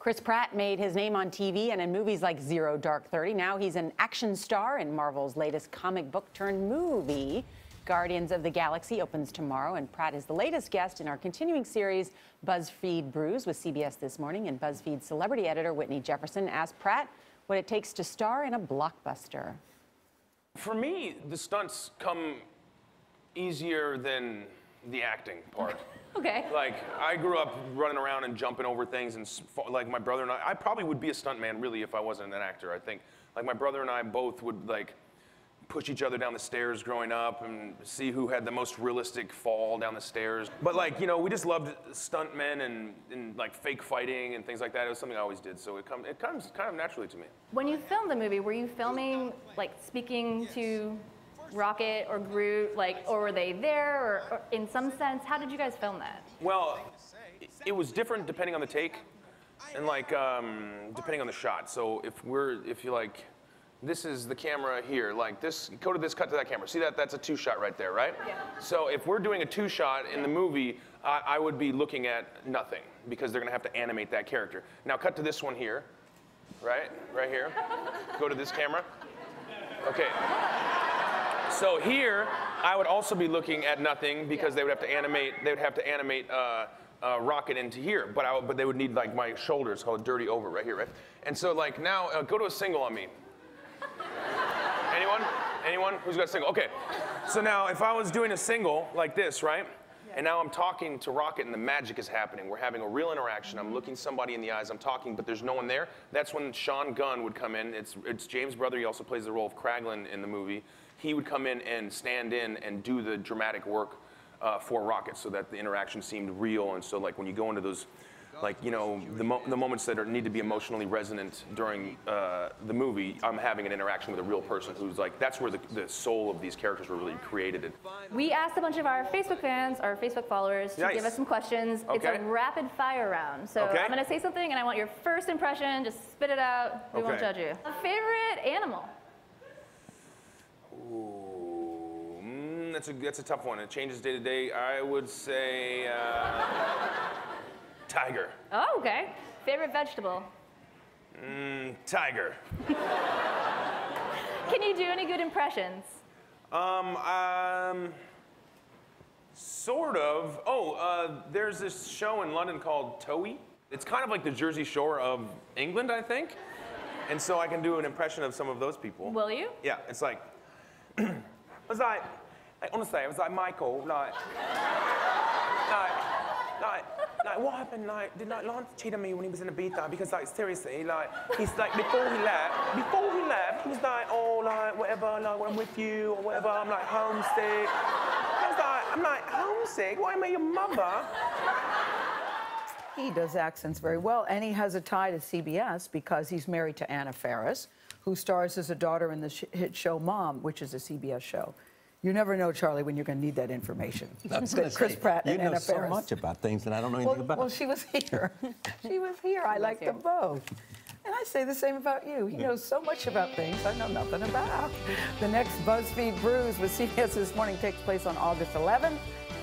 Chris Pratt made his name on TV and in movies like Zero Dark 30. Now he's an action star in Marvel's latest comic book turned movie. Guardians of the Galaxy opens tomorrow, and Pratt is the latest guest in our continuing series, Buzzfeed Brews, with CBS This Morning. And Buzzfeed celebrity editor Whitney Jefferson asked Pratt what it takes to star in a blockbuster. For me, the stunts come easier than the acting part. Okay. Like, I grew up running around and jumping over things, and like my brother and I probably would be a stuntman really if I wasn't an actor, I think. Like, my brother and I both would like push each other down the stairs growing up and see who had the most realistic fall down the stairs. But like, you know, we just loved stuntmen and like fake fighting and things like that. It was something I always did, so it comes kind of naturally to me. When you filmed the movie, were you filming, like, speaking to Rocket or Groot, like, or were they there, or in some sense, how did you guys film that? Well, it was different depending on the take, and like depending on the shot. So if you like, this is the camera here, like this, go to this, cut to that camera. See that? That's a two-shot right there, right? Yeah. So if we're doing a two-shot in the movie, I would be looking at nothing because they're gonna have to animate that character. Now cut to this one here, right? Right here. Go to this camera. Okay. So here, I would also be looking at nothing because they would have to animate. They would have to animate Rocket into here, but they would need like my shoulders called dirty over right here, right? And so like now, go to a single on me. Anyone? Anyone? Who's got a single? Okay. So now, if I was doing a single like this, right? And now I'm talking to Rocket and the magic is happening. We're having a real interaction. I'm looking somebody in the eyes. I'm talking, but there's no one there. That's when Sean Gunn would come in. It's James' brother. He also plays the role of Kraglin in the movie. He would come in and stand in and do the dramatic work for Rocket so that the interaction seemed real. And so like when you go into those, like, you know, the moments that need to be emotionally resonant during the movie, I'm having an interaction with a real person who's like, that's where the soul of these characters were really created. We asked a bunch of our Facebook fans, our Facebook followers, to give us some questions. Okay. It's a rapid fire round. So I'm gonna say something and I want your first impression, just spit it out. We won't judge you. A favorite animal? Ooh, that's a tough one. It changes day to day. I would say tiger. Oh, okay. Favorite vegetable? Tiger. Can you do any good impressions? Sort of. Oh, there's this show in London called Towie. It's kind of like the Jersey Shore of England, I think. And so I can do an impression of some of those people. Will you? Yeah, it's like, it was like, honestly, it was like Michael, like what happened, like, did like Lance cheat on me when he was in Ibiza? Because like, seriously, like, he's like, before he left, he was like, oh, like, whatever, like, when I'm with you, or whatever, I'm like, homesick. I'm like, homesick? Why am I your mother? He does accents very well, and he has a tie to CBS because he's married to Anna Faris, who stars as a daughter in the hit show Mom, which is a CBS show. You never know, Charlie, when you're going to need that information. Chris Pratt and Anna Faris. You know so much about things that I don't know anything about. Well, she was here. She was here. I like them both. And I say the same about you. He knows so much about things I know nothing about. The next Buzzfeed Brews with CBS This Morning takes place on August 11th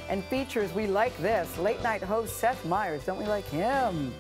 and features We Like This late-night host Seth Meyers. Don't we like him?